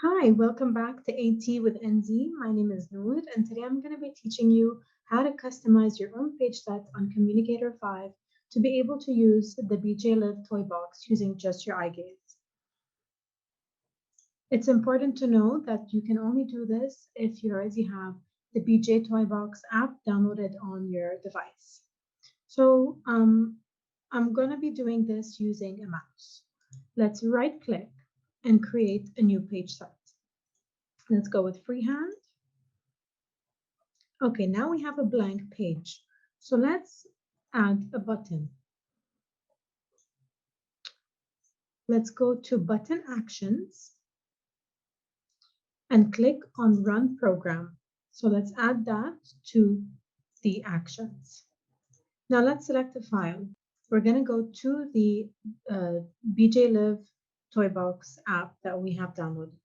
Hi, welcome back to AT with NZ. My name is Noor, and today I'm going to be teaching you how to customize your own page set on Communicator 5 to be able to use the BJ Live toy box using just your eye gaze. It's important to know that you can only do this if you already have the BJ Toy Box app downloaded on your device. So I'm going to be doing this using a mouse. Let's right click and create a new page set. Let's go with freehand. Okay, now we have a blank page. So let's add a button. Let's go to button actions and click on run program. So let's add that to the actions. Now let's select a file. We're going to go to the BJ Live Toybox app that we have downloaded.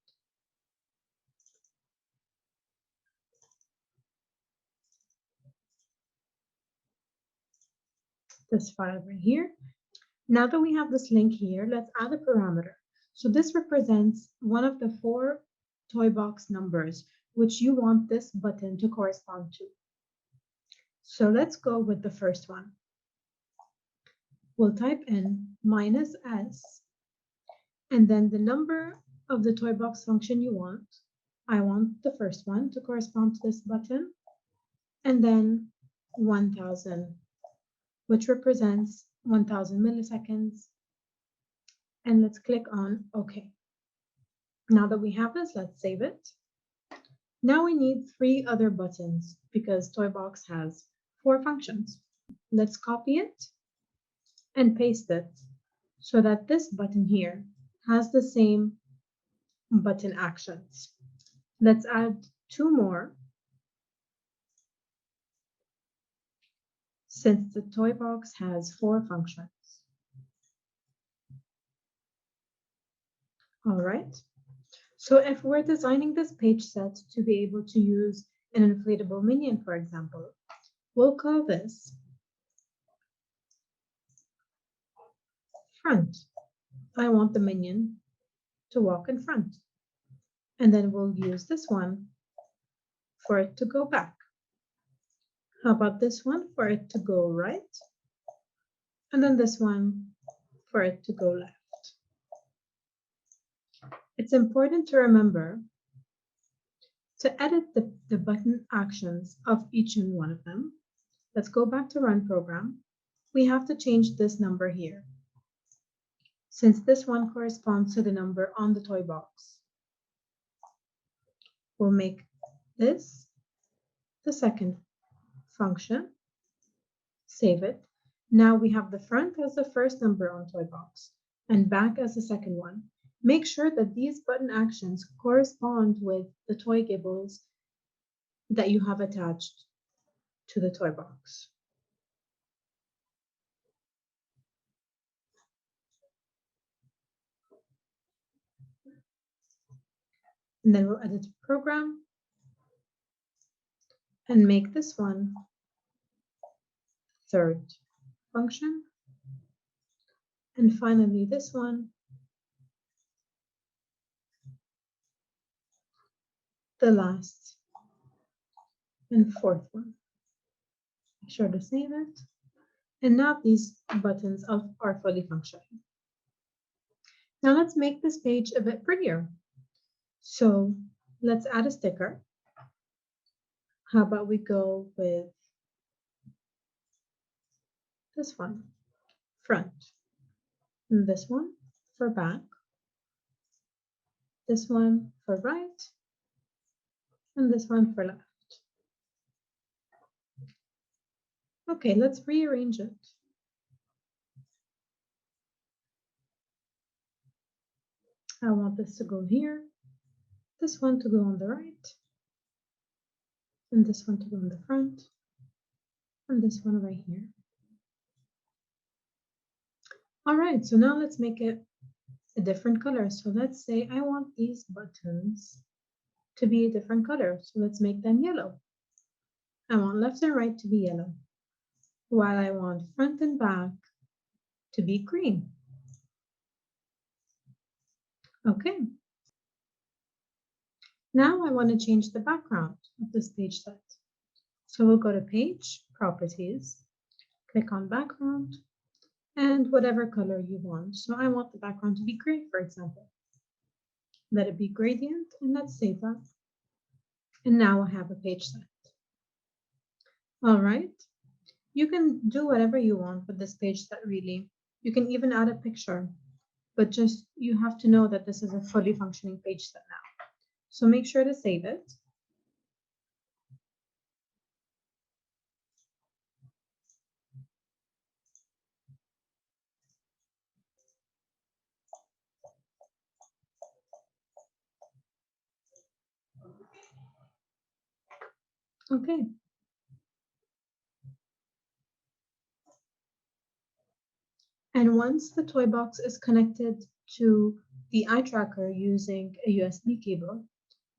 This file right here. Now that we have this link here, let's add a parameter. So this represents one of the 4 toy box numbers which you want this button to correspond to. So let's go with the first one. We'll type in -s and then the number of the toy box function you want. I want the first one to correspond to this button, and then 1000, which represents 1000 milliseconds. And let's click on OK. Now that we have this, let's save it. Now we need 3 other buttons because Toybox has 4 functions. Let's copy it and paste it so that this button here has the same button actions. Let's add 2 more since the Toybox has 4 functions. All right. So if we're designing this page set to be able to use an inflatable minion, for example, we'll call this front. I want the minion to walk in front. And then we'll use this one for it to go back. How about this one for it to go right? And then this one for it to go left. It's important to remember to edit the button actions of each and one of them. Let's go back to run program. We have to change this number here, since this one corresponds to the number on the toy box. We'll make this the second function, save it. Now we have the front as the first number on toy box and back as the second one. Make sure that these button actions correspond with the toy gibbles that you have attached to the toy box. And then we'll edit the program and make this one third function. And finally, this one the last and fourth one. Make sure to save it. And now these buttons are fully functioning. Now let's make this page a bit prettier. So let's add a sticker. How about we go with this one, front, and this one for back, this one for right, and this one for left. Okay, let's rearrange it. I want this to go here, this one to go on the right, and this one to go in the front, and this one right here. All right, so now let's make it a different color. So let's say I want these buttons to be a different color. So let's make them yellow. I want left and right to be yellow, while I want front and back to be green. Okay. Now I want to change the background of this page set. So we'll go to Page, Properties, click on Background, and whatever color you want. So I want the background to be gray, for example. Let it be gradient, and let's save that. And now I have a page set. All right. You can do whatever you want with this page set, really. You can even add a picture, but just you have to know that this is a fully functioning page set now. So make sure to save it. Okay. And once the toy box is connected to the eye tracker using a USB cable,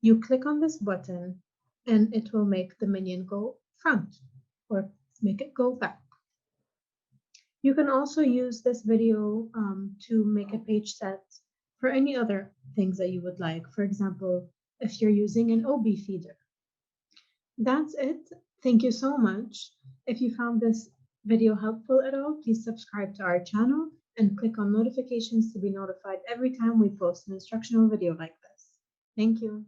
you click on this button and it will make the minion go front or make it go back. You can also use this video to make a page set for any other things that you would like. For example, if you're using an OB feeder. That's it. Thank you so much. If you found this video helpful at all, please subscribe to our channel and click on notifications to be notified every time we post an instructional video like this. Thank you.